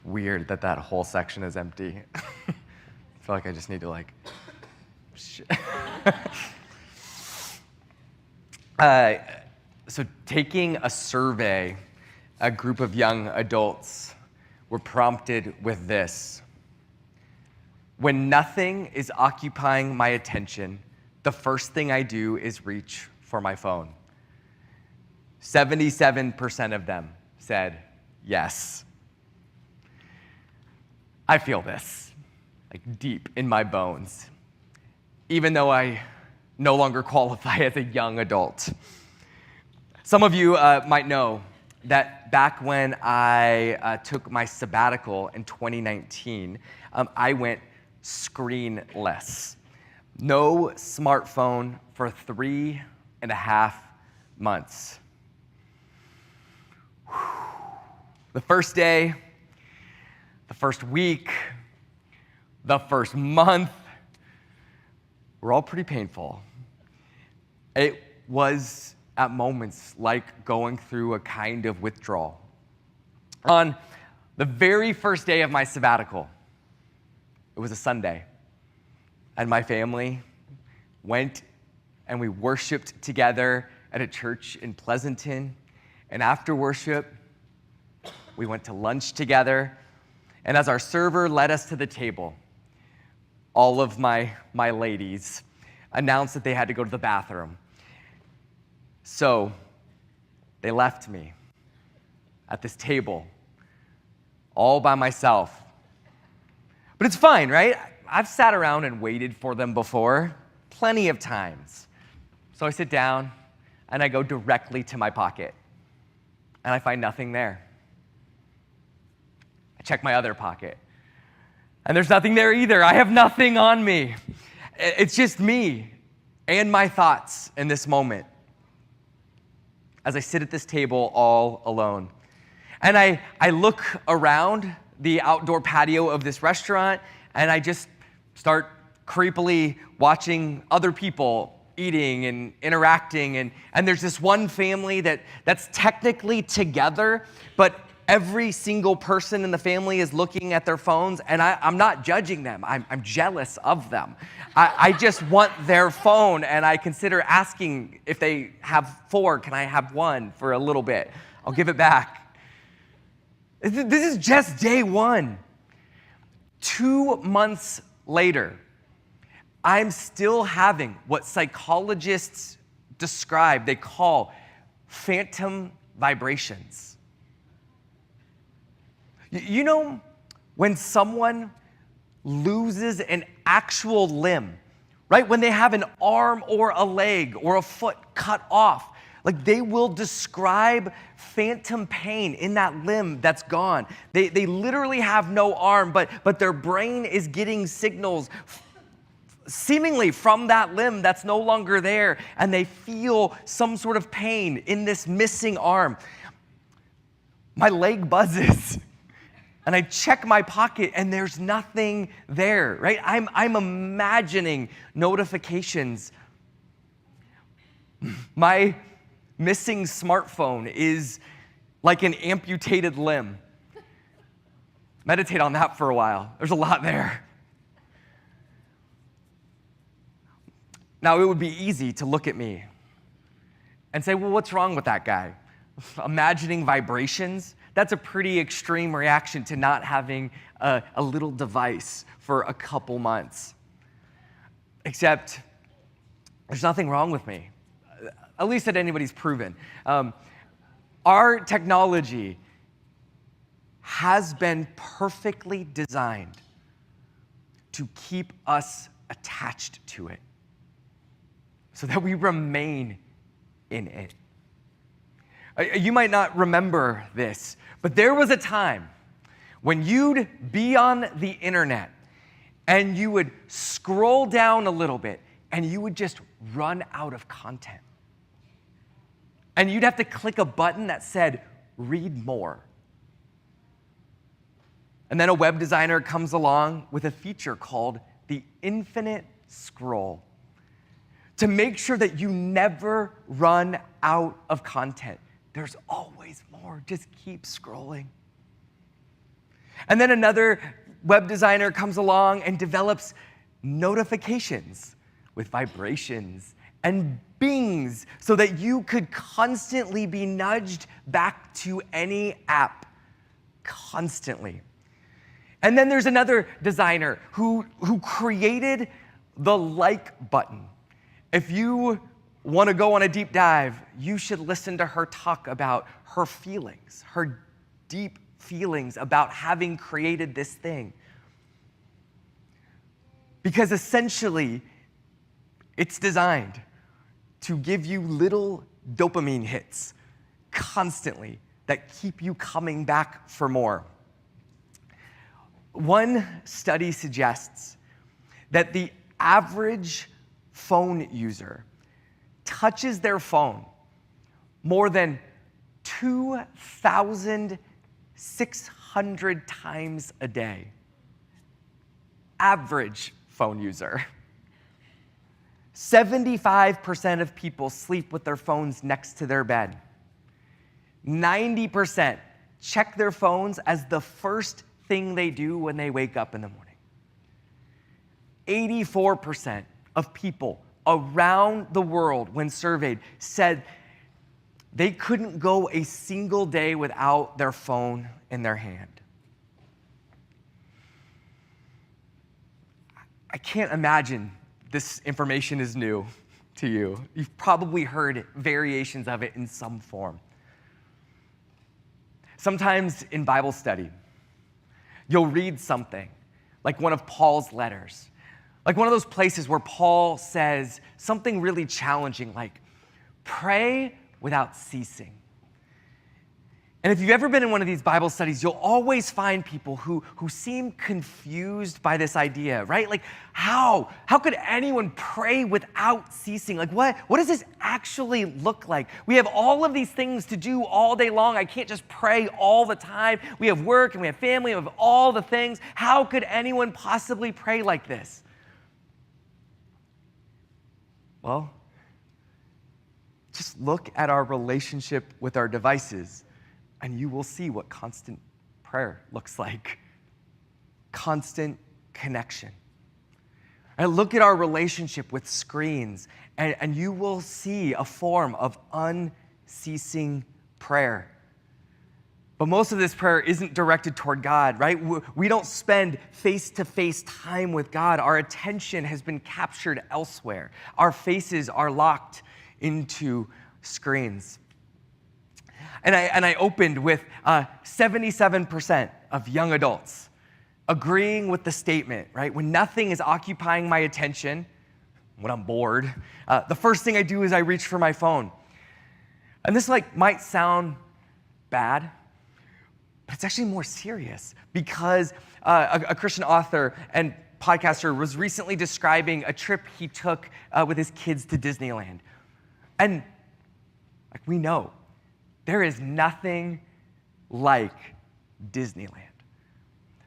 weird that that whole section is empty. I feel like I just need to So taking a survey, a group of young adults were prompted with this. When nothing is occupying my attention, the first thing I do is reach for my phone. 77% of them said yes. I feel this, deep in my bones, even though I no longer qualify as a young adult. Some of you might know that back when I took my sabbatical in 2019, I went screenless. No smartphone for 3.5 months. The first day, the first week, the first month were all pretty painful. It was at moments like going through a kind of withdrawal. On the very first day of my sabbatical, it was a Sunday, and my family went and we worshiped together at a church in Pleasanton, and after worship, we went to lunch together, and as our server led us to the table, all of my ladies announced that they had to go to the bathroom. So they left me at this table all by myself. But it's fine, right? I've sat around and waited for them before, plenty of times. So I sit down and I go directly to my pocket, and I find nothing there. I check my other pocket, and there's nothing there either. I have nothing on me. It's just me and my thoughts in this moment as I sit at this table all alone. And I look around the outdoor patio of this restaurant, and I just start creepily watching other people eating and interacting. And there's this one family that's technically together, but every single person in the family is looking at their phones, and I'm not judging them. I'm jealous of them. I just want their phone, and I consider asking if they have 4, can I have 1 for a little bit? I'll give it back. This is just day 1. 2 months later, I'm still having what psychologists describe, they call phantom vibrations. You know, when someone loses an actual limb, right? When they have an arm or a leg or a foot cut off, they will describe phantom pain in that limb that's gone. They literally have no arm, but their brain is getting signals seemingly from that limb that's no longer there, and they feel some sort of pain in this missing arm. My leg buzzes, and I check my pocket, and there's nothing there, right? I'm imagining notifications. My missing smartphone is like an amputated limb. Meditate on that for a while. There's a lot there. Now, it would be easy to look at me and say, well, what's wrong with that guy? Imagining vibrations? That's a pretty extreme reaction to not having a little device for a couple months. Except, there's nothing wrong with me, at least that anybody's proven. Our technology has been perfectly designed to keep us attached to it so that we remain in it. You might not remember this, but there was a time when you'd be on the internet and you would scroll down a little bit and you would just run out of content. And you'd have to click a button that said, read more. And then a web designer comes along with a feature called the infinite scroll to make sure that you never run out of content. There's always more. Just keep scrolling. And then another web designer comes along and develops notifications with vibrations and bings so that you could constantly be nudged back to any app, constantly. And then there's another designer who created the like button. If you want to go on a deep dive, you should listen to her talk about her feelings, her deep feelings about having created this thing. Because essentially, it's designed to give you little dopamine hits constantly that keep you coming back for more. One study suggests that the average phone user touches their phone more than 2,600 times a day. Average phone user. 75% of people sleep with their phones next to their bed. 90% check their phones as the first thing they do when they wake up in the morning. 84% of people around the world, when surveyed, said they couldn't go a single day without their phone in their hand. I can't imagine this information is new to you. You've probably heard variations of it in some form. Sometimes in Bible study, you'll read something like one of Paul's letters, like one of those places where Paul says something really challenging, like, pray without ceasing. And if you've ever been in one of these Bible studies, you'll always find people who seem confused by this idea, right? Like, how could anyone pray without ceasing? Like, what does this actually look like? We have all of these things to do all day long. I can't just pray all the time. We have work and we have family, we have all the things. How could anyone possibly pray like this? Well, just look at our relationship with our devices, and you will see what constant prayer looks like. Constant connection. And look at our relationship with screens, and you will see a form of unceasing prayer. But most of this prayer isn't directed toward God, right? We don't spend face-to-face time with God. Our attention has been captured elsewhere. Our faces are locked into screens. And I opened with 77% of young adults agreeing with the statement, right? When nothing is occupying my attention, when I'm bored, the first thing I do is I reach for my phone. And this might sound bad, but it's actually more serious because a Christian author and podcaster was recently describing a trip he took with his kids to Disneyland. And we know, there is nothing like Disneyland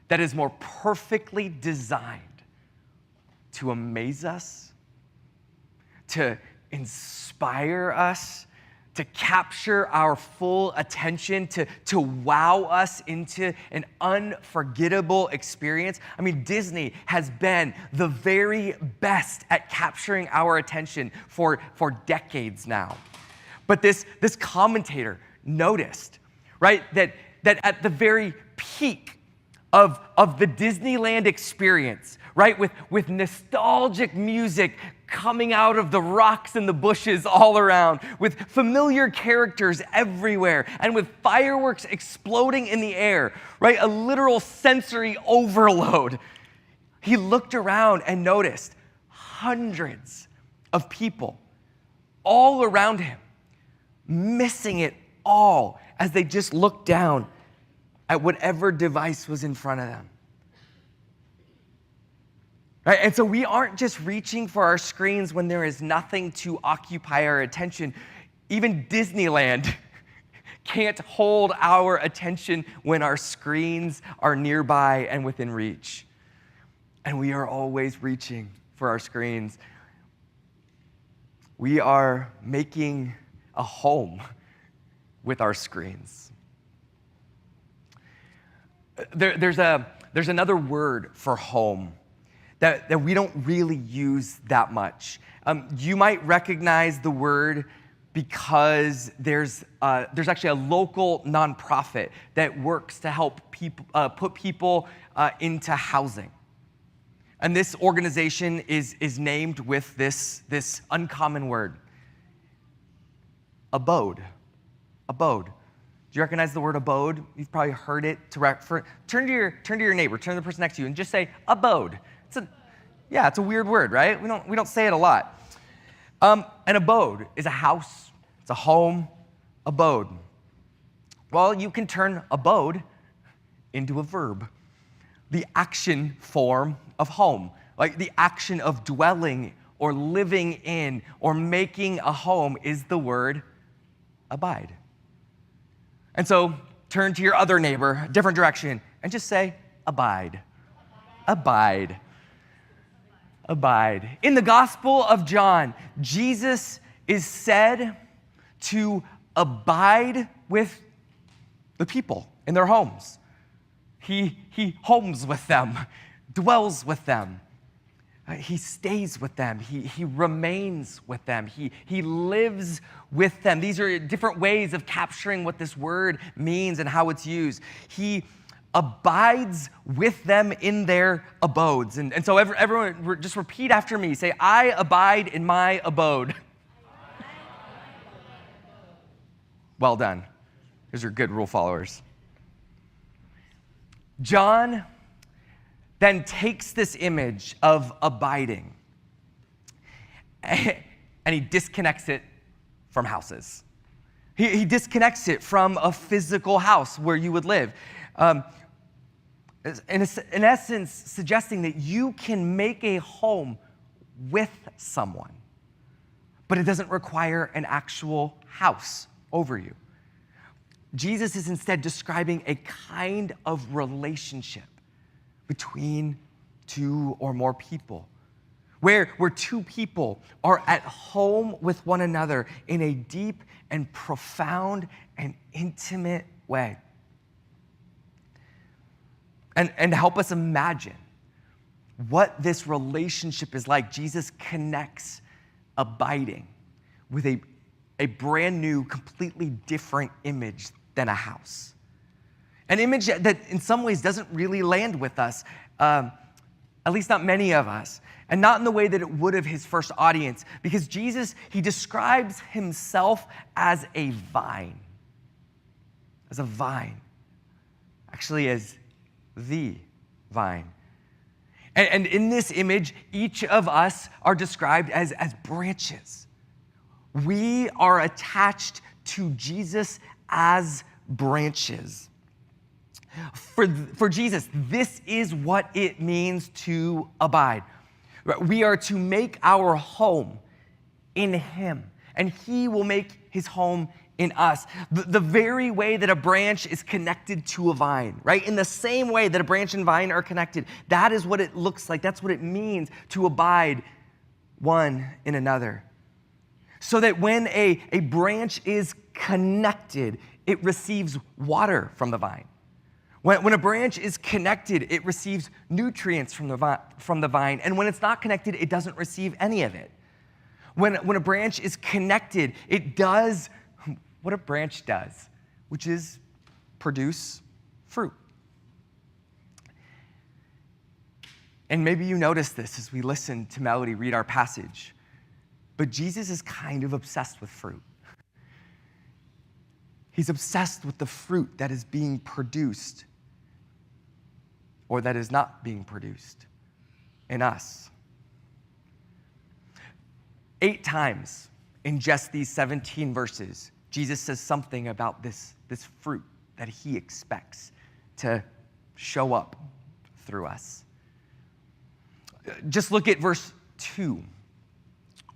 that is more perfectly designed to amaze us, to inspire us, to capture our full attention, to wow us into an unforgettable experience. I mean, Disney has been the very best at capturing our attention for decades now. But this commentator noticed, right, that at the very peak of the Disneyland experience, right, with nostalgic music coming out of the rocks and the bushes all around, with familiar characters everywhere, and with fireworks exploding in the air, right, a literal sensory overload, he looked around and noticed hundreds of people all around him, missing it all as they just looked down at whatever device was in front of them. Right? And so we aren't just reaching for our screens when there is nothing to occupy our attention. Even Disneyland can't hold our attention when our screens are nearby and within reach. And we are always reaching for our screens. We are making a home with our screens. There's another word for home that we don't really use that much. You might recognize the word because there's actually a local nonprofit that works to help people put people into housing. And this organization is named with this uncommon word, abode. Abode. Do you recognize the word abode? You've probably heard it. Turn to your neighbor, turn to the person next to you, and just say abode. It's a weird word, right? We don't say it a lot. An abode is a house, it's a home, abode. Well, you can turn abode into a verb, the action form of home, like the action of dwelling or living in or making a home is the word abide. And so turn to your other neighbor, a different direction, and just say abide. Abide. Abide. In the Gospel of John, Jesus is said to abide with the people in their homes. He homes with them, dwells with them. He stays with them. He remains with them. He lives with them. These are different ways of capturing what this word means and how it's used. He abides with them in their abodes. And so everyone just repeat after me. Say, I abide in my abode. Well done. Those are good rule followers. John then takes this image of abiding and he disconnects it from houses. He disconnects it from a physical house where you would live. In essence, suggesting that you can make a home with someone, but it doesn't require an actual house over you. Jesus is instead describing a kind of relationship between two or more people, where two people are at home with one another in a deep and profound and intimate way. And help us imagine what this relationship is like. Jesus connects abiding with a brand new, completely different image than a house. An image that in some ways doesn't really land with us, at least not many of us, and not in the way that it would have his first audience, because Jesus, he describes himself as a vine. As a vine. Actually, as the vine. And in this image, each of us are described as branches. We are attached to Jesus as branches. For Jesus, this is what it means to abide. We are to make our home in him, and he will make his home in us. The very way that a branch is connected to a vine, right? In the same way that a branch and vine are connected, that is what it looks like. That's what it means to abide one in another. So that when a branch is connected, it receives water from the vine. When a branch is connected, it receives nutrients from the vine. And when it's not connected, it doesn't receive any of it. When a branch is connected, it does what a branch does, which is produce fruit. And maybe you noticed this as we listen to Melody read our passage, but Jesus is kind of obsessed with fruit. He's obsessed with the fruit that is being produced or that is not being produced in us. 8 times in just these 17 verses, Jesus says something about this fruit that he expects to show up through us. Just look at verse 2.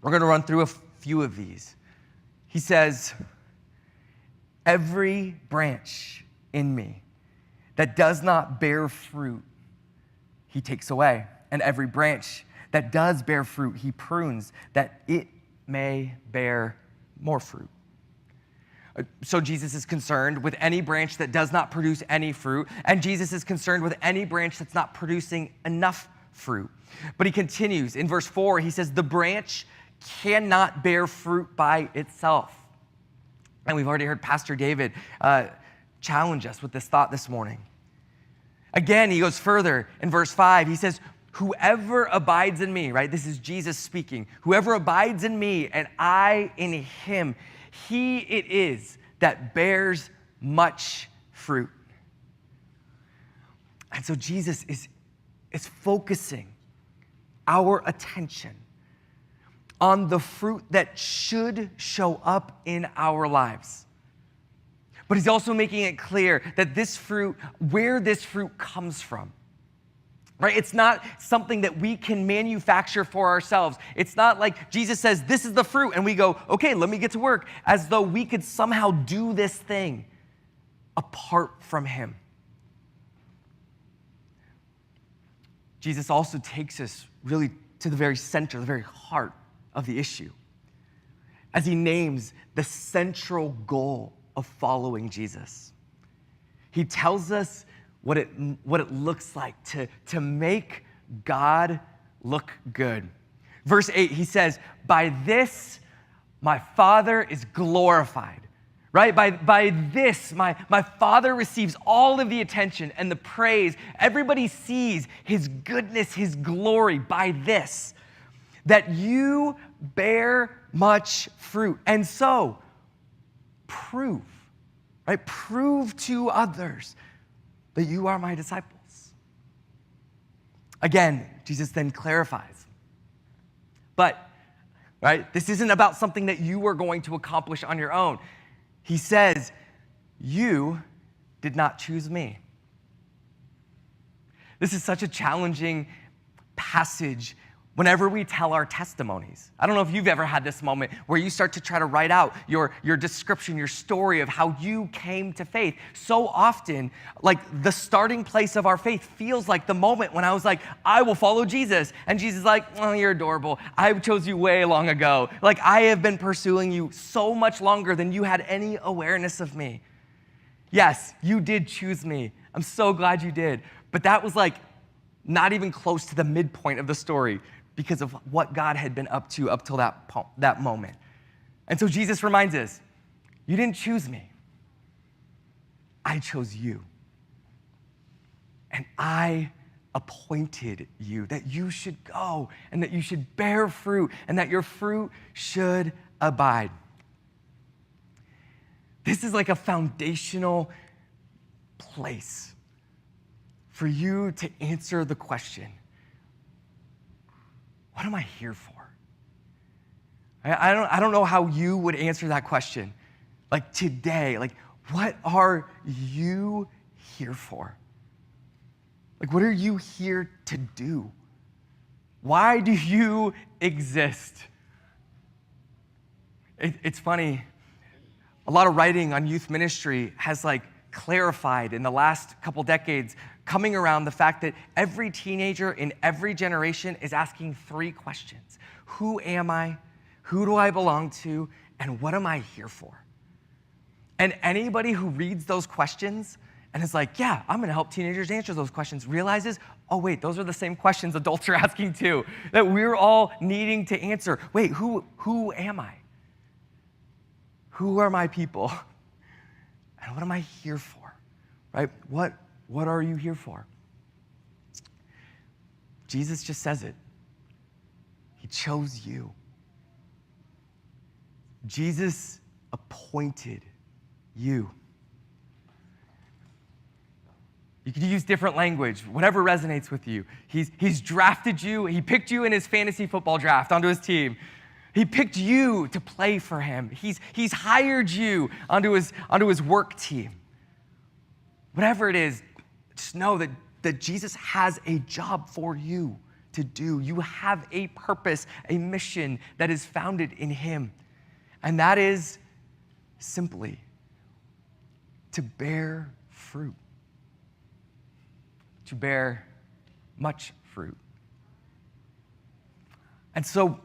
We're going to run through a few of these. He says, every branch in me that does not bear fruit, he takes away. And every branch that does bear fruit, he prunes, that it may bear more fruit. So Jesus is concerned with any branch that does not produce any fruit, and Jesus is concerned with any branch that's not producing enough fruit. But he continues in verse 4, he says, the branch cannot bear fruit by itself. And we've already heard Pastor David challenge us with this thought this morning. Again, he goes further in verse 5. He says, whoever abides in me, right? This is Jesus speaking. Whoever abides in me and I in him, he it is that bears much fruit. And so Jesus is focusing our attention on the fruit that should show up in our lives. But he's also making it clear that this fruit, where this fruit comes from, right? It's not something that we can manufacture for ourselves. It's not like Jesus says, this is the fruit, and we go, okay, let me get to work, as though we could somehow do this thing apart from him. Jesus also takes us really to the very center, the very heart of the issue, as he names the central goal of following Jesus. He tells us what it looks like to make God look good. Verse 8, he says, by this my Father is glorified. Right? By this, my Father receives all of the attention and the praise. Everybody sees his goodness, his glory by this, that you bear much fruit. And so, prove, right? Prove to others that you are my disciples. Again, Jesus then clarifies. But, right, this isn't about something that you are going to accomplish on your own. He says, you did not choose me. This is such a challenging passage whenever we tell our testimonies. I don't know if you've ever had this moment where you start to try to write out your description, your story of how you came to faith. So often, like the starting place of our faith feels like the moment when I was like, I will follow Jesus. And Jesus is like, oh, you're adorable. I chose you way long ago. Like I have been pursuing you so much longer than you had any awareness of me. Yes, you did choose me. I'm so glad you did. But that was like not even close to the midpoint of the story, because of what God had been up till that moment. And so Jesus reminds us, you didn't choose me. I chose you. And I appointed you that you should go and that you should bear fruit and that your fruit should abide. This is like a foundational place for you to answer the question, what am I here for? I don't know how you would answer that question. Like today, like what are you here for? Like what are you here to do? Why do you exist? It's funny. A lot of writing on youth ministry has like clarified in the last couple decades, coming around the fact that every teenager in every generation is asking three questions. Who am I? Who do I belong to? And what am I here for? And anybody who reads those questions and is like, yeah, I'm gonna help teenagers answer those questions, realizes, oh wait, those are the same questions adults are asking too, that we're all needing to answer. Wait, who am I? Who are my people? And what am I here for, right? What are you here for? Jesus just says it. He chose you. Jesus appointed you. You could use different language, whatever resonates with you. He's drafted you. He picked you in his fantasy football draft onto his team. He picked you to play for him. He's hired you onto his work team. Whatever it is, just know that Jesus has a job for you to do. You have a purpose, a mission that is founded in him. And that is simply to bear fruit, to bear much fruit. And so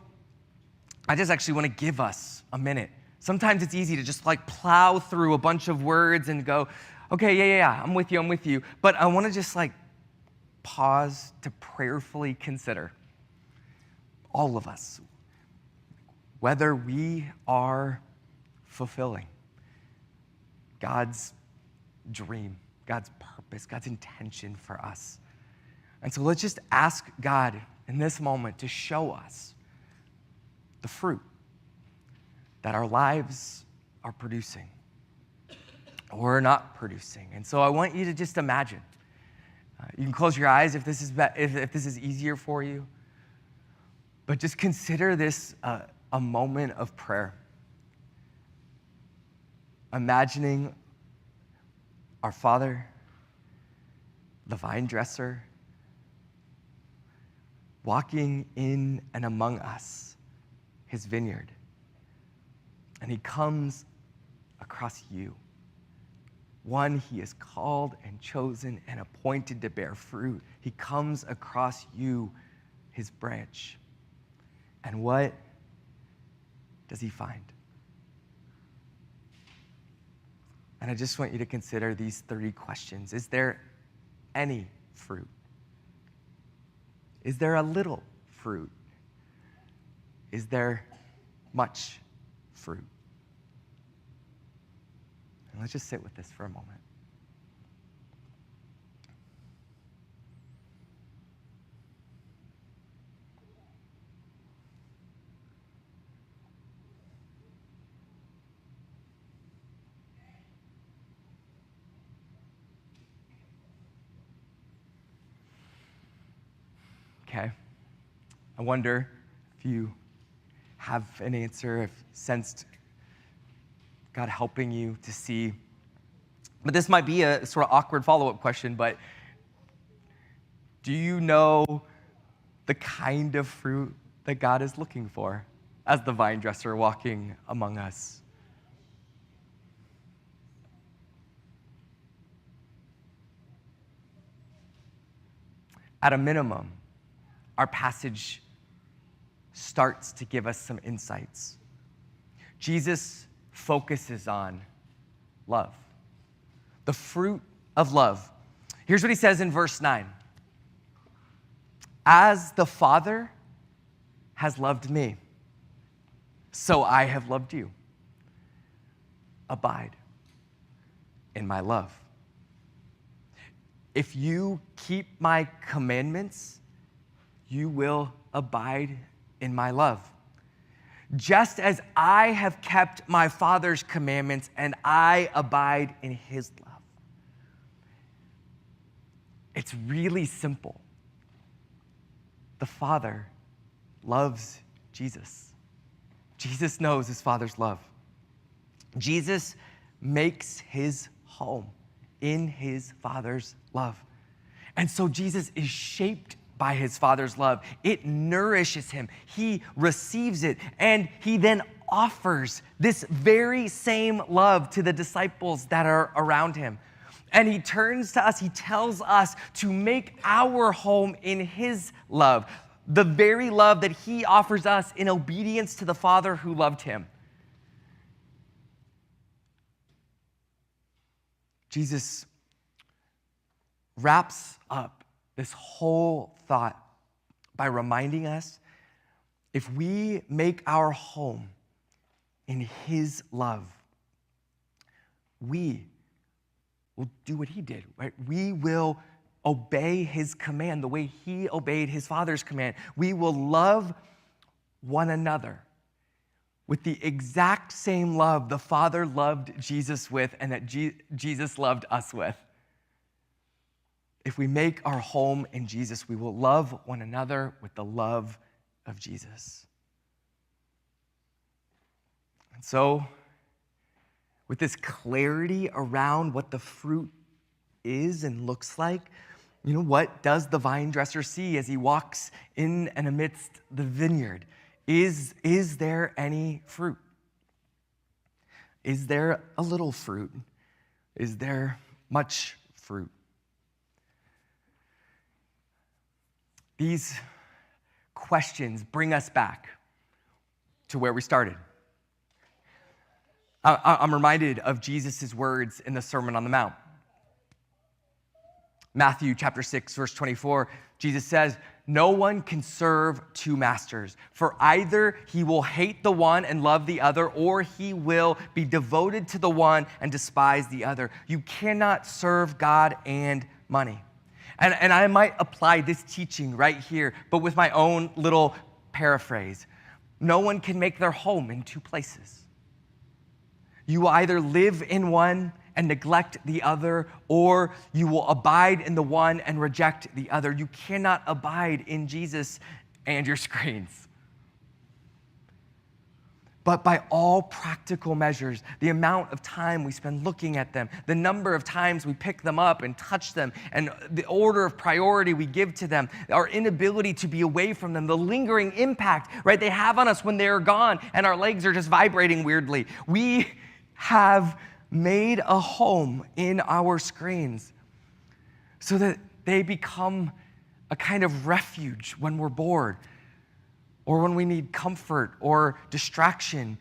I just actually want to give us a minute Sometimes it's easy to just like plow through a bunch of words and go, okay, yeah, I'm with you. But I want to just like pause to prayerfully consider all of us, whether we are fulfilling God's dream, God's purpose, God's intention for us. And so let's just ask God in this moment to show us the fruit that our lives are producing or not producing. And so I want you to just imagine. You can close your eyes if this is easier for you. But just consider this a moment of prayer. Imagining our Father, the vine dresser, walking in and among us, his vineyard. And he comes across you. One he is called and chosen and appointed to bear fruit. He comes across you, his branch. And what does he find? And I just want you to consider these 3 questions. Is there any fruit? Is there a little fruit? Is there much fruit? And let's just sit with this for a moment. Okay. I wonder if you have an answer, if you sensed God helping you to see. But this might be a sort of awkward follow-up question, but do you know the kind of fruit that God is looking for as the vine dresser walking among us? At a minimum, our passage starts to give us some insights. Jesus focuses on love, the fruit of love. Here's what he says in verse 9. As the Father has loved me, so I have loved you. Abide in my love. If you keep my commandments, you will abide in my love. Just as I have kept my Father's commandments and I abide in his love. It's really simple. The Father loves Jesus. Jesus knows his Father's love. Jesus makes his home in his Father's love. And so Jesus is shaped by his Father's love. It nourishes him. He receives it, and he then offers this very same love to the disciples that are around him. And he turns to us, he tells us to make our home in his love, the very love that he offers us in obedience to the Father who loved him. Jesus wraps up this whole thought by reminding us, if we make our home in his love, we will do what he did, right? We will obey his command the way he obeyed his Father's command. We will love one another with the exact same love the Father loved Jesus with and that Jesus loved us with. If we make our home in Jesus, we will love one another with the love of Jesus. And so, with this clarity around what the fruit is and looks like, what does the vine dresser see as he walks in and amidst the vineyard? Is there any fruit? Is there a little fruit? Is there much fruit? These questions bring us back to where we started. I'm reminded of Jesus' words in the Sermon on the Mount. Matthew chapter 6, verse 24, Jesus says, "No one can serve two masters, for either he will hate the one and love the other, or he will be devoted to the one and despise the other. You cannot serve God and money." And I might apply this teaching right here, but with my own little paraphrase. No one can make their home in two places. You will either live in one and neglect the other, or you will abide in the one and reject the other. You cannot abide in Jesus and your screens. But by all practical measures, the amount of time we spend looking at them, the number of times we pick them up and touch them, and the order of priority we give to them, our inability to be away from them, the lingering impact, right, they have on us when they're gone and our legs are just vibrating weirdly. We have made a home in our screens so that they become a kind of refuge when we're bored or when we need comfort or distraction.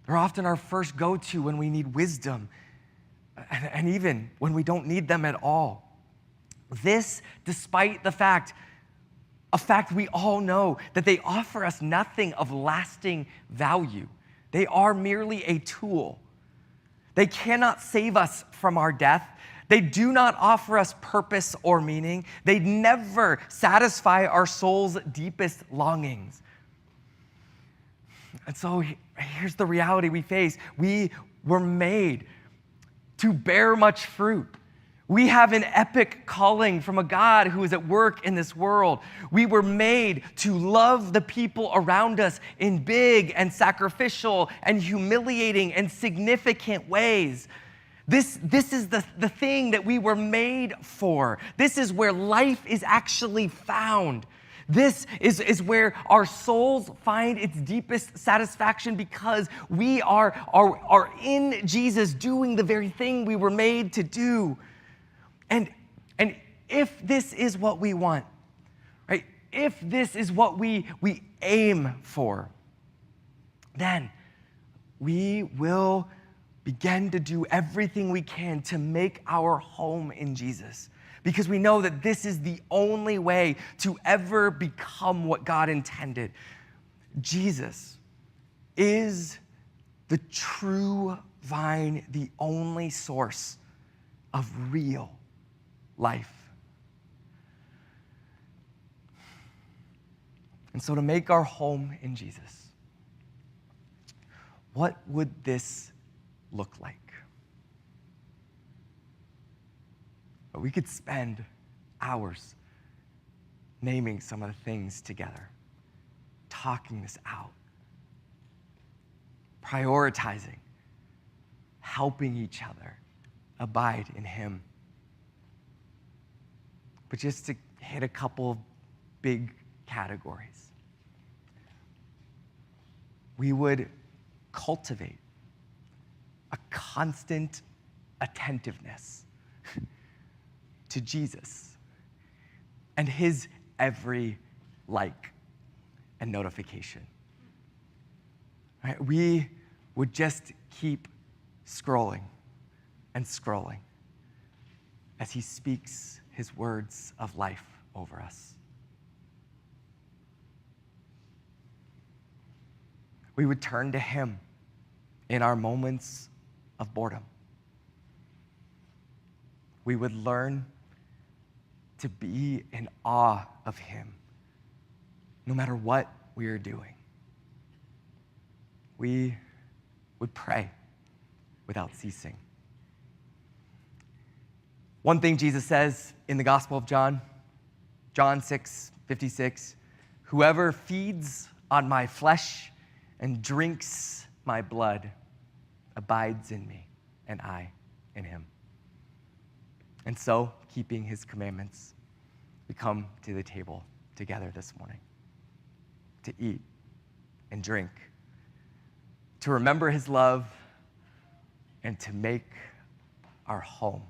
They're often our first go-to when we need wisdom and even when we don't need them at all. This, despite a fact we all know that they offer us nothing of lasting value. They are merely a tool. They cannot save us from our death. They do not offer us purpose or meaning. They never satisfy our soul's deepest longings. And so here's the reality we face. We were made to bear much fruit. We have an epic calling from a God who is at work in this world. We were made to love the people around us in big and sacrificial and humiliating and significant ways. This is the thing that we were made for. This is where life is actually found. This is where our souls find its deepest satisfaction because we are in Jesus doing the very thing we were made to do. And if this is what we want, right? If this is what we aim for, then we will begin to do everything we can to make our home in Jesus. Because we know that this is the only way to ever become what God intended. Jesus is the true vine, the only source of real life. And so to make our home in Jesus, what would this look like? We could spend hours naming some of the things together, talking this out, prioritizing, helping each other abide in Him. But just to hit a couple of big categories, we would cultivate a constant attentiveness to Jesus and His every like and notification. Right? We would just keep scrolling and scrolling as He speaks His words of life over us. We would turn to Him in our moments of boredom. We would learn to be in awe of Him no matter what we are doing. We would pray without ceasing. One thing Jesus says in the Gospel of John, John 6:56, "Whoever feeds on my flesh and drinks my blood abides in me, and I in him." And so, keeping His commandments, we come to the table together this morning to eat and drink, to remember His love, and to make our home